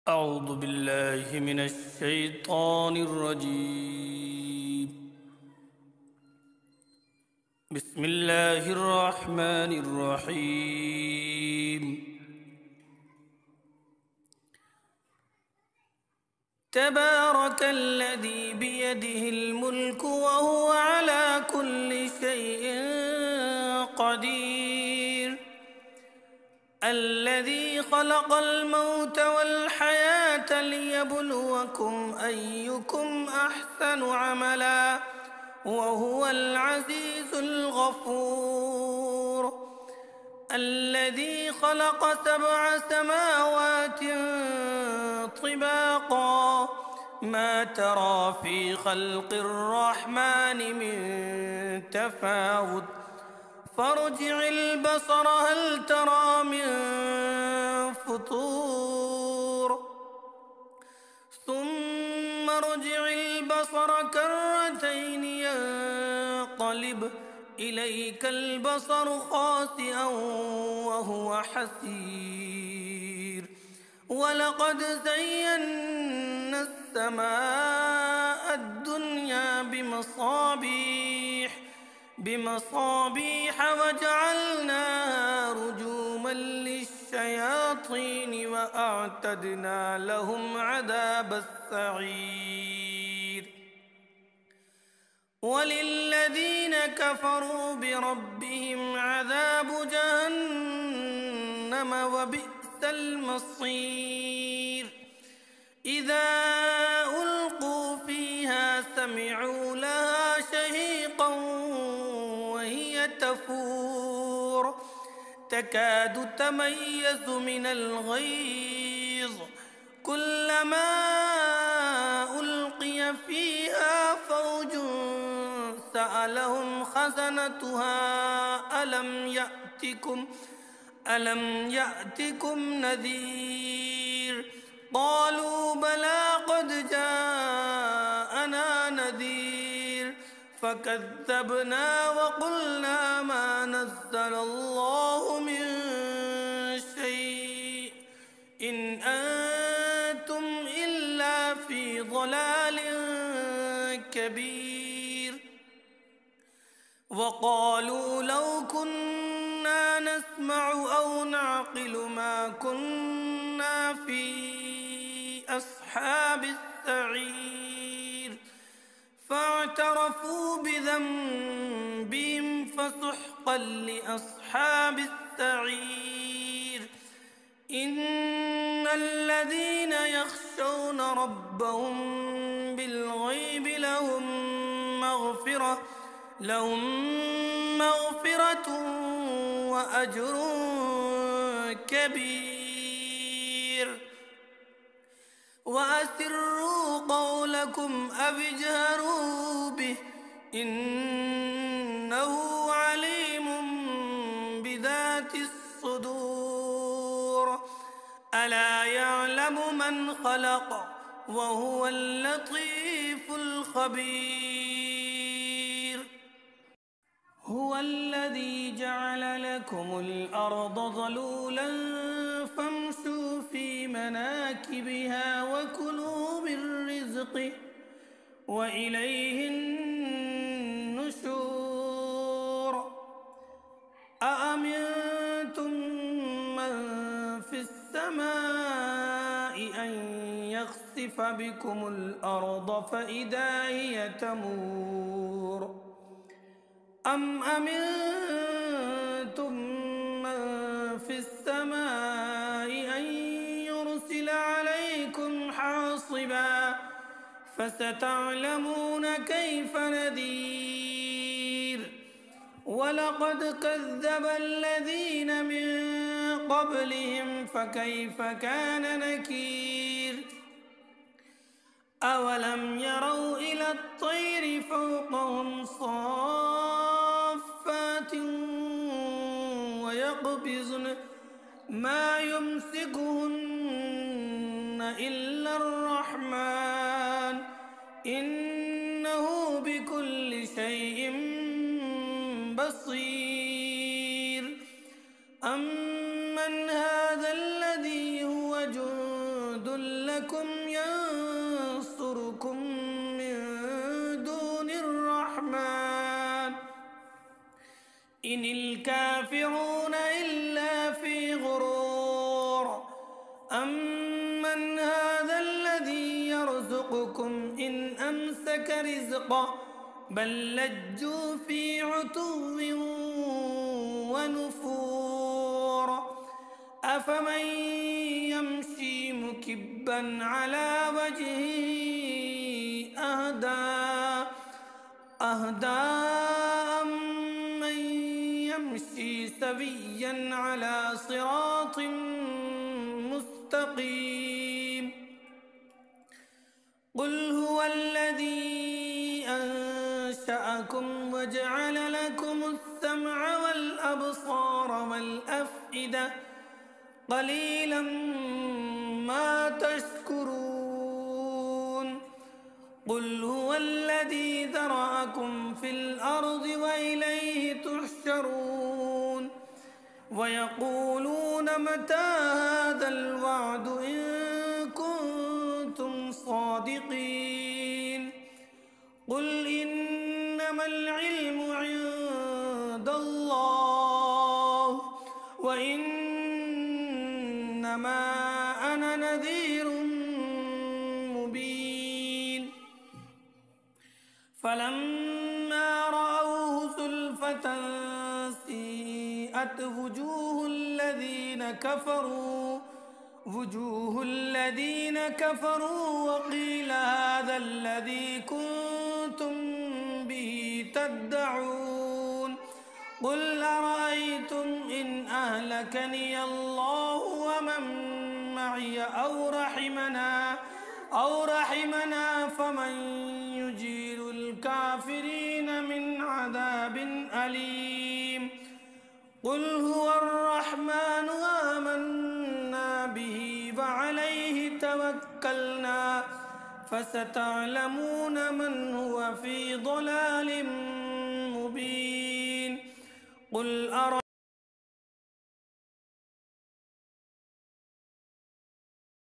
أعوذ بالله من الشيطان الرجيم. بسم الله الرحمن الرحيم. تبارك الذي بيده الملك وهو على كل شيء قدير. الذي خلق الموت والحياة ليبلوكم أيكم أحسن عملا وهو العزيز الغفور. الذي خلق 7 سماوات طباقا ما ترى في خلق الرحمن من تفاوت فارجع البصر هل ترى من فطور ثم ارجع البصر كرتين ينقلب إليك البصر خاسئا وهو حسير. ولقد زينا السماء الدنيا بمصابيح وجعلناها رجوما للشياطين وأعتدنا لهم عذاب السعير. وللذين كفروا بربهم عذاب جهنم وبئس المصير. إذا ألقوا فيها سمعوا لها شهيقا وهي تفور تكاد تميز من الغيظ كلما ألقي فيها فوج سألهم خزنتها ألم يأتكم نذير قالوا بلى قد جاءنا نذير فكذبنا وقلنا ما نزل الله من شيء إن أنتم إلا في ضلال كبير. وقالوا لو كنا نسمع أو نعقل ما كنا في أصحاب السعير فاعترفوا بذنبهم فسحقا لأصحاب السعير. إن الذين يخشون ربهم بالغيب لهم مغفرة وأجر كبير. وأسروا قولكم أو اجهروا به إنه عليم بذات الصدور. ألا يعلم من خلق وهو اللطيف الخبير. هو الذي جعل لكم الأرض ذلولا فامشوا في مناكبها وكلوا من رزقه وإليه النشور. أأمنتم من في السماء أن يخسف بكم الأرض فإذا هي تمور أم أمنتم من في السماء أن يرسل عليكم حاصبا فستعلمون كيف نذير. ولقد كذب الذين من قبلهم فكيف كان نكير. أولم يروا إلى الطير فوقهم صافات ويقبضن ما يمسكهن إلا الرحمن إنه بكل شيء بصير. أمن هذا الذي هو جند لكم ينصركم من دون الرحمن إن الكافرون إلا في غرور أمن هذا الذي يرزقكم إن أمسك رزقه بل لجوا في عتو ونفور أفمن يمشي مكبا على وجهه أهدى أمن يمشي سويا على صراط مستقيم قل هو الذي أنشأكم وجعل لكم السمع والأبصار والأفئدة قليلا ما تشكرون قل هو الذي ذرأكم في الأرض وإليه تحشرون ويقولون متى هذا الوعد إن كنتم صادقين قل إنما العلم عند الله وإنما أنا نذير مبين فلما رأوه زلفة سيئت وجوه الذين كفروا وقيل هذا الذي كنتم به تدعون قل أرأيتم إن أهلكني الله ومن معي أو رحمنا فمن يجير الكافرين من عذاب أليم قل هو الرحمن آمنا به وعليه توكلنا فستعلمون من هو في ضلال مبين قل